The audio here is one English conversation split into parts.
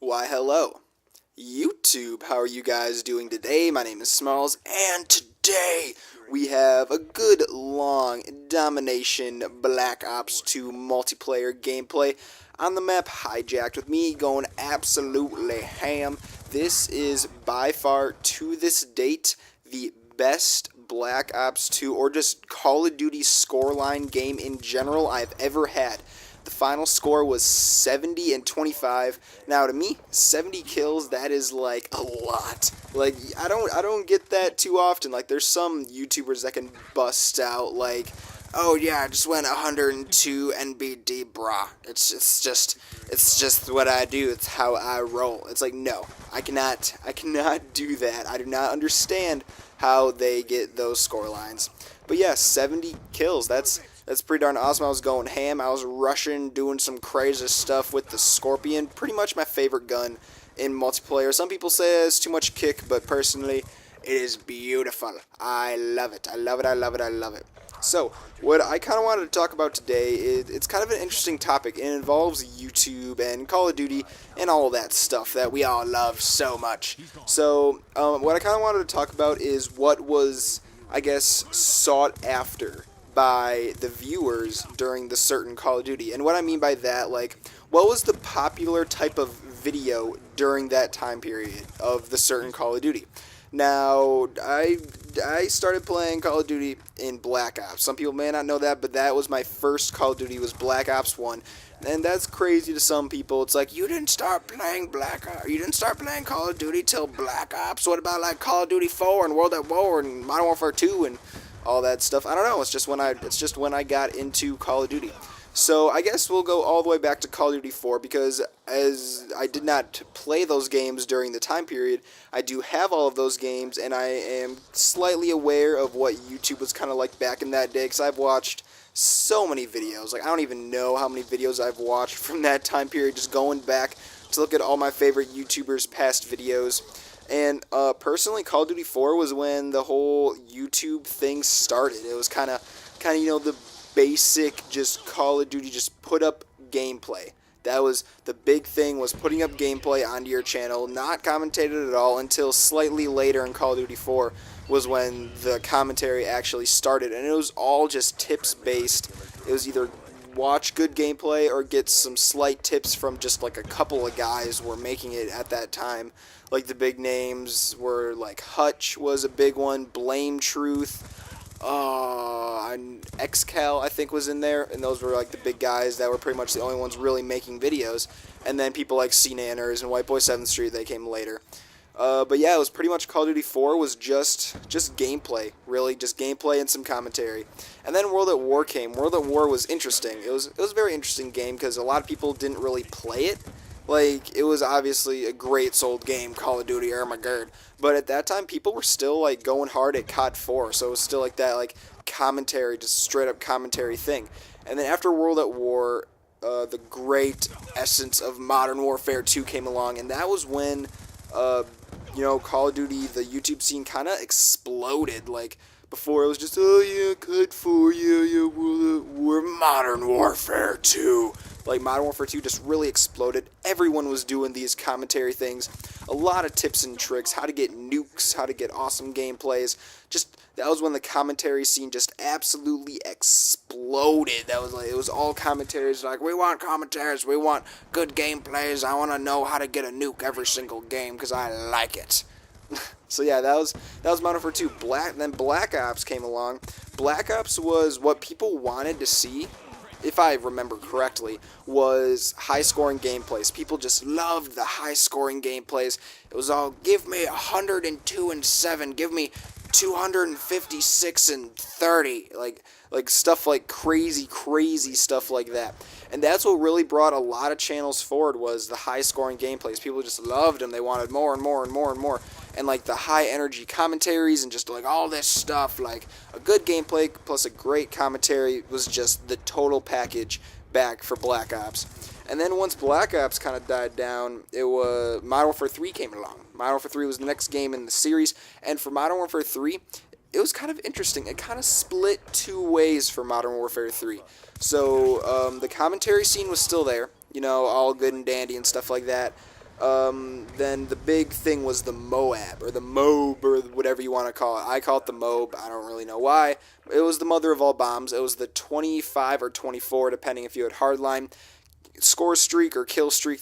Why, hello, YouTube. How are you guys doing today? My name is Smalls, and today we have a good, long domination Black Ops 2 multiplayer gameplay on the map Hijacked with me going absolutely ham. This is by far, to this date, the best Black Ops 2 or just Call of Duty scoreline game in general I've ever had. The final score was 70 and 25. Now to me, 70 kills, that is like a lot. Like I don't get that too often. Like there's some YouTubers that can bust out like, "Oh yeah, I just went 102 NBD, brah. It's just what I do. It's how I roll." It's like, no, I cannot do that. I do not understand how they get those score lines. But yeah, 70 kills. That's pretty darn awesome. I was going ham. I was rushing, doing some crazy stuff with the Scorpion. Pretty much my favorite gun in multiplayer. Some people say it's too much kick, but personally, it is beautiful. I love it. I love it. I love it. I love it. So, what I kind of wanted to talk about today is it's kind of an interesting topic. It involves YouTube and Call of Duty and all that stuff that we all love so much. So, what I kind of wanted to talk about is what was, I guess, sought after by the viewers during the certain Call of Duty. And what I mean by that, like, what was the popular type of video during that time period of the certain Call of Duty? Now, I started playing Call of Duty in Black Ops. Some people may not know that, but that was my first Call of Duty, was Black Ops 1. And that's crazy to some people. It's like, you didn't start playing you didn't start playing Call of Duty till Black Ops? What about like Call of Duty 4 and World at War and Modern Warfare 2 and all that stuff? I don't know. It's just when I got into Call of Duty. So I guess we'll go all the way back to Call of Duty 4, because as I did not play those games during the time period, I do have all of those games, and I am slightly aware of what YouTube was kind of like back in that day, because I've watched so many videos. Like, I don't even know how many videos I've watched from that time period, just going back to look at all my favorite YouTubers' past videos. And personally, Call of Duty 4 was when the whole YouTube thing started. It was kind of the basic, just Call of Duty, just put up gameplay. That was the big thing, was putting up gameplay onto your channel, not commentated at all until slightly later in Call of Duty 4 was when the commentary actually started, and it was all just tips based. It was either watch good gameplay or get some slight tips from just like a couple of guys who were making it at that time. Like the big names were like Hutch was a big one, Blame Truth, and XCal I think was in there, and those were like the big guys that were pretty much the only ones really making videos. And then people like C-Nanners and White Boy 7th Street, they came later. But yeah, it was pretty much Call of Duty 4 was just gameplay, really, just gameplay and some commentary. And then World at War came. World at War was interesting. It was a very interesting game because a lot of people didn't really play it. Like, it was obviously a great sold game, Call of Duty, oh my god. But at that time, people were still, like, going hard at COD 4, so it was still, like, that, like, commentary, just straight-up commentary thing. And then after World at War, the great essence of Modern Warfare 2 came along, and that was when, Call of Duty, the YouTube scene kind of exploded. Like, before it was just, oh yeah, COD 4, yeah, World at War, Modern Warfare 2. Like, Modern Warfare 2 just really exploded. Everyone was doing these commentary things. A lot of tips and tricks, how to get nukes, how to get awesome gameplays. That was when the commentary scene just absolutely exploded. It was all commentaries. Like, we want commentaries, we want good gameplays. I want to know how to get a nuke every single game because I like it. So yeah, that was Modern Warfare 2. Then Black Ops came along. Black Ops was what people wanted to see, if I remember correctly, was high-scoring gameplays. People just loved the high-scoring gameplays. It was all, give me 102 and 7, give me 256 and 30, like stuff like crazy stuff like that. And that's what really brought a lot of channels forward, was the high-scoring gameplays. People just loved them. They wanted more and more and more and more. And like the high-energy commentaries and just like all this stuff, like a good gameplay plus a great commentary was just the total package back for Black Ops. And then once Black Ops kind of died down, it was Modern Warfare 3 came along. Modern Warfare 3 was the next game in the series, and for Modern Warfare 3, it was kind of interesting. It kind of split two ways for Modern Warfare 3. So the commentary scene was still there, all good and dandy and stuff like that. Then the big thing was the Moab, or the Moab, or whatever you want to call it. I call it the Moab. I don't really know why. It was the mother of all bombs. It was the 25 or 24, depending if you had hardline, score streak or kill streak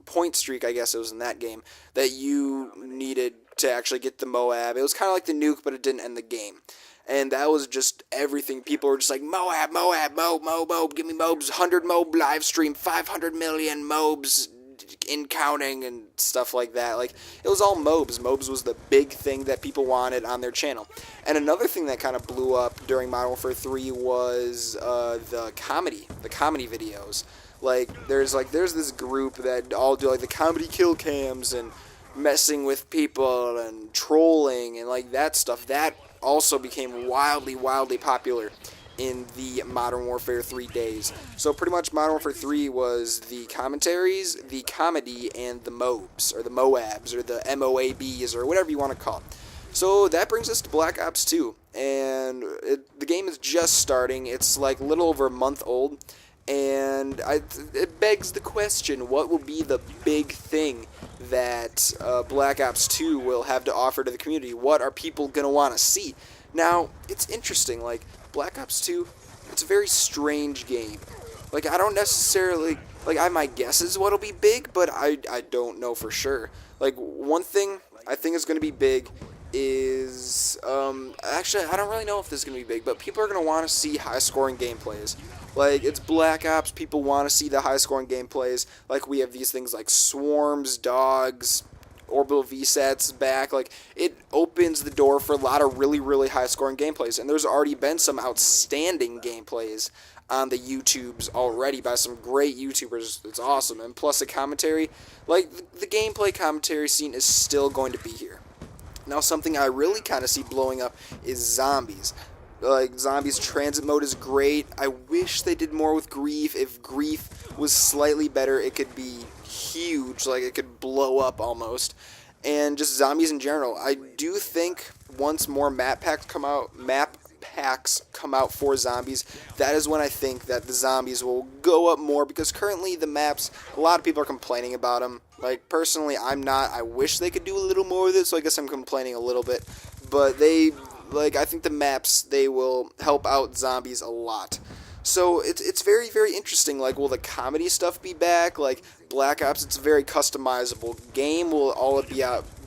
point streak, I guess it was in that game, that you needed to actually get the Moab. It was kind of like the nuke, but it didn't end the game. And that was just everything. People were just like, Moab, Moab, Moab, give me Mobs, 100 Moab live stream, 500 million Mobs in counting and stuff like that. Like, it was all Mobs. Mobs was the big thing that people wanted on their channel. And another thing that kind of blew up during Modern Warfare 3 was the comedy videos. There's this group that all do like the comedy kill cams and messing with people and trolling and like that stuff. That also became wildly popular in the Modern Warfare 3 days. So pretty much Modern Warfare 3 was the commentaries, the comedy, and the Mobs, or the Moabs, or the MOABs, or whatever you want to call it. So that brings us to Black Ops 2, and the game is just starting. It's like a little over a month old, and it begs the question, what will be the big thing that Black Ops 2 will have to offer to the community? What are people going to want to see? Now, it's interesting, like, Black Ops 2, it's a very strange game. Like, I don't necessarily, like, I have my guesses what'll be big, but I don't know for sure. Like, one thing I think is going to be big is, actually, I don't really know if this is going to be big, but people are going to want to see high-scoring gameplays. Like, it's Black Ops, people want to see the high-scoring gameplays. Like, we have these things like swarms, dogs, orbital VSATs back. Like, it opens the door for a lot of really high-scoring gameplays. And there's already been some outstanding gameplays on the YouTubes already by some great YouTubers. It's awesome. And plus the commentary, like, the gameplay commentary scene is still going to be here. Now, something I really kind of see blowing up is zombies. Like, zombies transit mode is great. I wish they did more with Grief. If Grief was slightly better, it could be huge. Like, it could blow up almost. And just zombies in general. I do think once more map packs come out for zombies, that is when I think that the zombies will go up more, because currently the maps, a lot of people are complaining about them. Like, personally, I'm not. I wish they could do a little more of this, so I guess I'm complaining a little bit. But I think the maps, they will help out zombies a lot. So it's very interesting. Like, will the comedy stuff be back? Like, Black Ops, it's a very customizable game. Will all it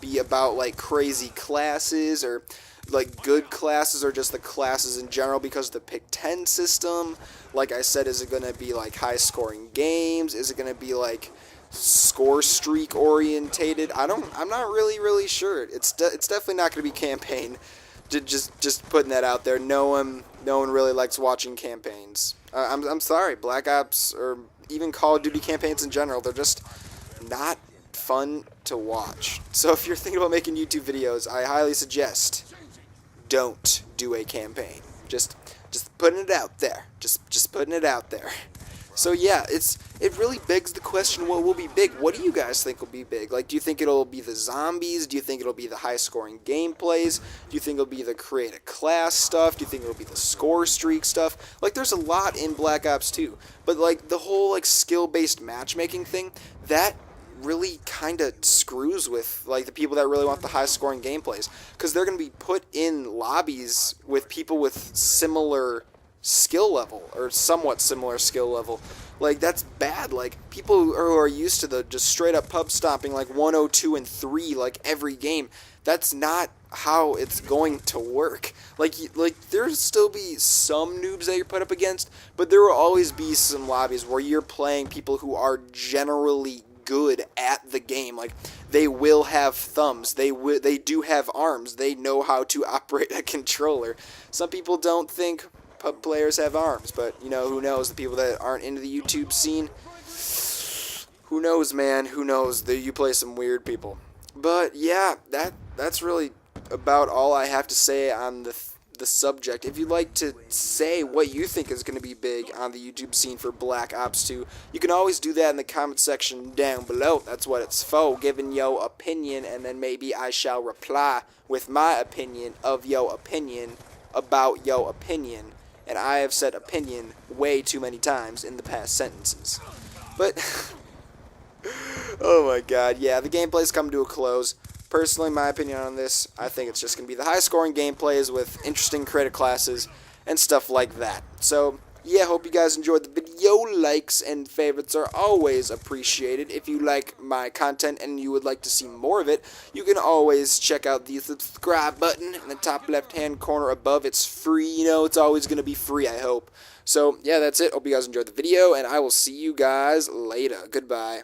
be about like crazy classes, or like good classes, or just the classes in general because of the pick 10 system? Like I said, is it going to be like high scoring games? Is it going to be like score streak orientated? I'm not really sure. It's definitely not going to be campaign. Just putting that out there. No one really likes watching campaigns. I'm sorry, Black Ops or even Call of Duty campaigns in general, they're just not fun to watch. So if you're thinking about making YouTube videos, I highly suggest don't do a campaign. Just putting it out there. Just putting it out there. So yeah, it really begs the question, what will be big? What do you guys think will be big? Like, do you think it'll be the zombies? Do you think it'll be the high-scoring gameplays? Do you think it'll be the create a class stuff? Do you think it'll be the score streak stuff? Like, there's a lot in Black Ops 2. But, like, the whole, like, skill-based matchmaking thing, that really kind of screws with, like, the people that really want the high-scoring gameplays. Because they're going to be put in lobbies with people with similar skill level, or somewhat similar skill level. Like, that's bad. Like, people who are used to the just straight up pub stomping like 102 and 3 like every game, that's not how it's going to work. Like there'll still be some noobs that you're put up against, but there will always be some lobbies where you're playing people who are generally good at the game. Like, they will have thumbs, they do have arms, they know how to operate a controller. Some people don't think pub players have arms, but, you know, who knows? The people that aren't into the YouTube scene, who knows, man? Who knows? You play some weird people. But yeah, that's really about all I have to say on the subject. If you'd like to say what you think is going to be big on the YouTube scene for Black Ops 2, you can always do that in the comment section down below. That's what it's for, giving your opinion, and then maybe I shall reply with my opinion of your opinion about your opinion. And I have said opinion way too many times in the past sentences. But Oh my god, yeah, the gameplay's come to a close. Personally, my opinion on this, I think it's just going to be the high-scoring gameplays with interesting credit classes and stuff like that. So, yeah, hope you guys enjoyed the video. Likes and favorites are always appreciated. If you like my content and you would like to see more of it, you can always check out the subscribe button in the top left-hand corner above. It's free, you know, it's always going to be free, I hope. So, yeah, that's it. Hope you guys enjoyed the video, and I will see you guys later. Goodbye.